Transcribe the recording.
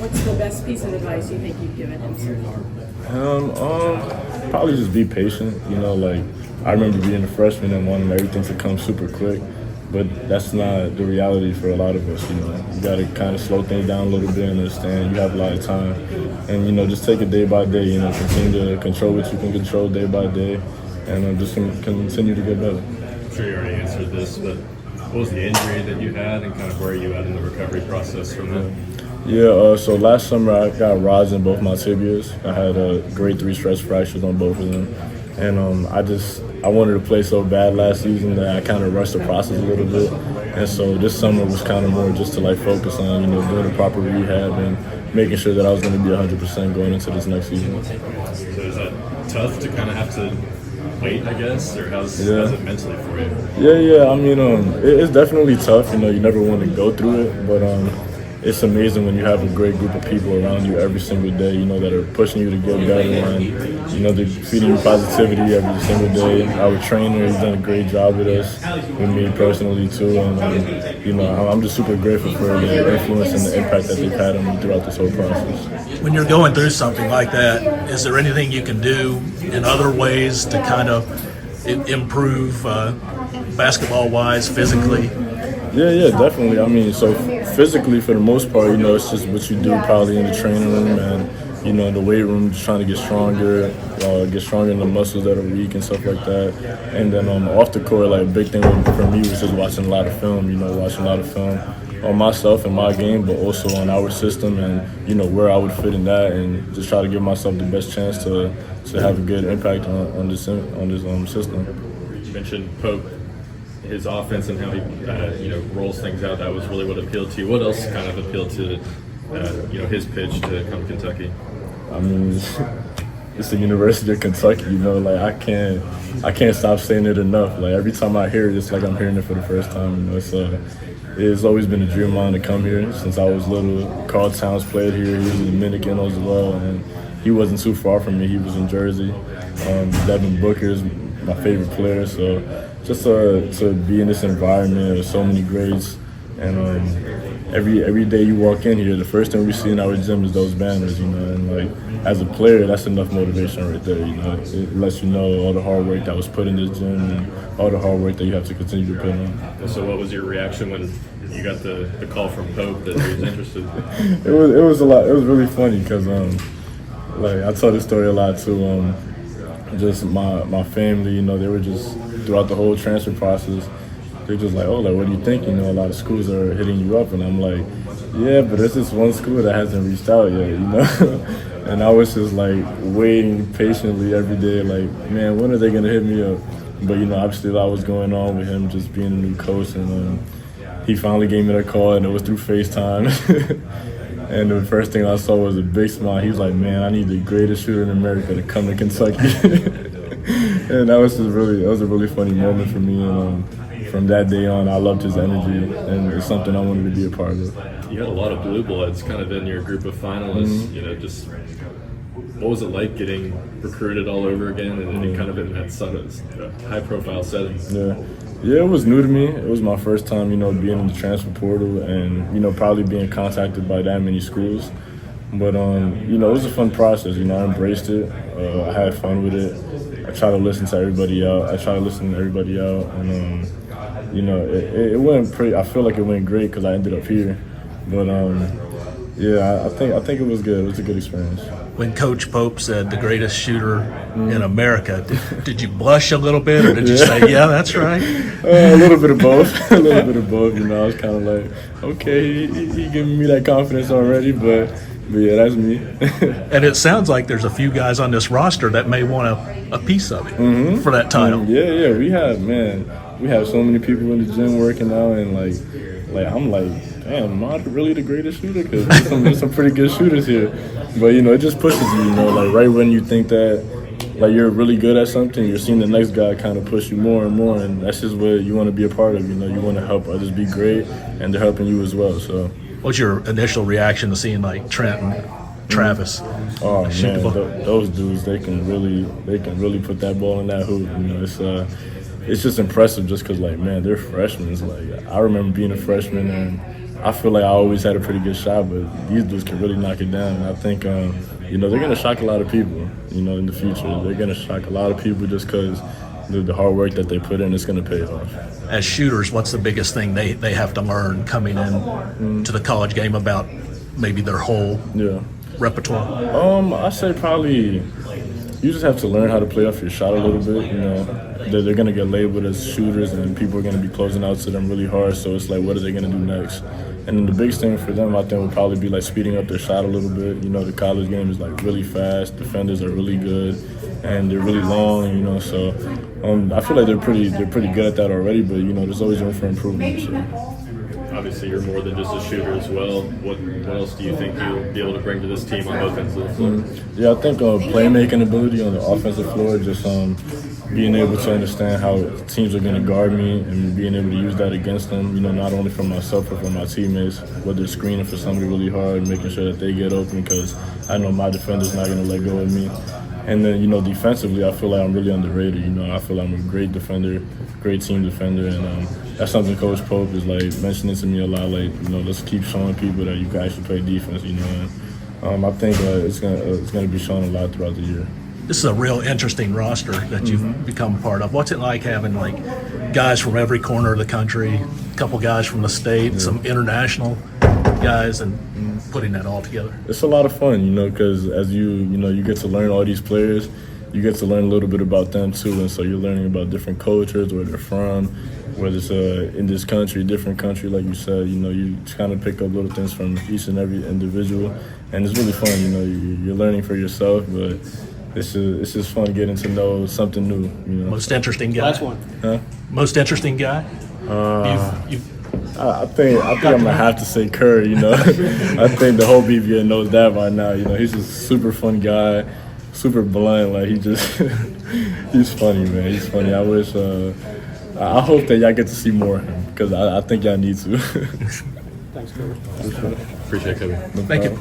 What's the best piece of advice you think you've given him so far? Probably just be patient. Like I remember being a freshman and wanting everything to come super quick, but that's not the reality for a lot of us. You got to kind of slow things down a little bit and understand you have a lot of time, and just take it day by day. Continue to control what you can control day by day, and just continue to get better. I'm sure you already answered this, but what was the injury that you had, and kind of where are you at in the recovery process from that? Yeah, so last summer I got rods in both my tibias. I had a grade 3 stress fractures on both of them. And I wanted to play so bad last season that I kind of rushed the process a little bit. And so this summer was kind of more just to focus on, doing the proper rehab and making sure that I was going to be 100% going into this next season. So is that tough to kind of have to wait, I guess, or how's it mentally for you? Yeah. I mean, it's definitely tough. You never want to go through it, but it's amazing when you have a great group of people around you every single day, that are pushing you to get better, and, they're feeding you positivity every single day. Our trainer, he's done a great job with us, with me personally too, and, I'm just super grateful for the influence and the impact that they've had on me throughout this whole process. When you're going through something like that, is there anything you can do in other ways to kind of improve basketball-wise, physically? Yeah, definitely. I mean, so physically, for the most part, it's just what you do probably in the training room and, in the weight room, just trying to get stronger in the muscles that are weak and stuff like that. And then off the court, a big thing for me was just watching a lot of film, on myself and my game, but also on our system and, where I would fit in that, and just try to give myself the best chance to have a good impact on this system. You mentioned Pope, his offense and how he rolls things out. That was really what appealed to you. What else kind of appealed to his pitch to come to Kentucky? I mean, it's the University of Kentucky. I can't stop saying it enough. Every time I hear it, it's like I'm hearing it for the first time. It's always been a dream of mine to come here since I was little. Carl Towns played here. He was a Dominican as well, and he wasn't too far from me. He was in Jersey. Devin Booker is my favorite player, so just to be in this environment with so many greats, and every day you walk in here, the first thing we see in our gym is those banners, and as a player, that's enough motivation right there. It lets you know all the hard work that was put in this gym and all the hard work that you have to continue to put in. So what was your reaction when you got the call from Pope that he was interested? It was a lot. It was really funny because I tell this story a lot too. Just my family, they were just throughout the whole transfer process, they're just like, what do you think? A lot of schools are hitting you up, and I'm like, yeah, but there's this one school that hasn't reached out yet, And I was just waiting patiently every day, man, when are they gonna hit me up? But obviously a lot was going on with him just being a new coach, and he finally gave me that call, and it was through FaceTime. And the first thing I saw was a big smile. He was like, man, I need the greatest shooter in America to come to Kentucky. And that was a really funny moment for me. And from that day on, I loved his energy, and it's something I wanted to be a part of. You had a lot of blue bloods kind of in your group of finalists. Mm-hmm. Just what was it like getting recruited all over again and kind of in that sort of high-profile setting? Yeah, it was new to me. It was my first time, being in the transfer portal and, probably being contacted by that many schools. But, it was a fun process. I embraced it. I had fun with it. I tried to listen to everybody out. And, it went pretty. I feel like it went great because I ended up here. But, I think it was good. It was a good experience. When Coach Pope said the greatest shooter in America, did you blush a little bit, or did you say, yeah, that's right? A little bit of both. I was kind of like, okay, he giving me that confidence already, but yeah, that's me. And it sounds like there's a few guys on this roster that may want a piece of it for that title. Yeah, we have so many people in the gym working out, and I'm like, damn, am I really the greatest shooter? Because there's some pretty good shooters here. But, it just pushes you, right when you think that, you're really good at something, you're seeing the next guy kind of push you more and more, and that's just what you want to be a part of, You want to help others be great, and they're helping you as well, so. What's your initial reaction to seeing, Trent and Travis? Oh, man, those dudes, they can really put that ball in that hoop, It's just impressive just because, they're freshmen. I remember being a freshman and I feel like I always had a pretty good shot, but these dudes can really knock it down. And I think, you know, they're going to shock a lot of people, you know, in the future. They're going to shock a lot of people just because the hard work that they put in is going to pay off. As shooters, what's the biggest thing they have to learn coming in to the college game about maybe their whole repertoire? I say probably you just have to learn how to play off your shot a little bit. You know, they're going to get labeled as shooters, and people are going to be closing out to them really hard. So it's like, what are they going to do next? And then the biggest thing for them, I think, would probably be like speeding up their shot a little bit. You know, the college game is like really fast. Defenders are really good, and they're really long. You know, so I feel like they're pretty good at that already. But you know, there's always room for improvement. So. Obviously, you're more than just a shooter as well. What else do you think you'll be able to bring to this team on both ends of the floor? Yeah, I think playmaking ability on the offensive floor, just being able to understand how teams are going to guard me and being able to use that against them, you know, not only for myself but for my teammates, whether they're screening for somebody really hard, making sure that they get open because I know my defender's not going to let go of me. And then, you know, defensively, I feel like I'm really underrated. You know, I feel like I'm a great defender, great team defender, and that's something Coach Pope is, like, mentioning to me a lot, like, you know, let's keep showing people that you guys should play defense, you know. And I think it's gonna be shown a lot throughout the year. This is a real interesting roster that you've become part of. What's it like having, like, guys from every corner of the country, a couple guys from the state, some international guys, and putting that all together? It's a lot of fun, you know, because as you get to learn all these players, you get to learn a little bit about them too, and so you're learning about different cultures, where they're from, whether it's in this country, different country, like you said. You know, you kind of pick up little things from each and every individual, and it's really fun. You know, you're learning for yourself, but it's just fun getting to know something new. You know, Most interesting guy. Last one. huh? Most interesting guy. You've I think I'm gonna have to say Curry. You know, I think the whole BBN knows that by now. You know, he's a super fun guy, super blunt. Like he's funny, man. He's funny. I wish. I hope that y'all get to see more of him because I think y'all need to. Thanks, Koby. Appreciate it, Koby. Thank you.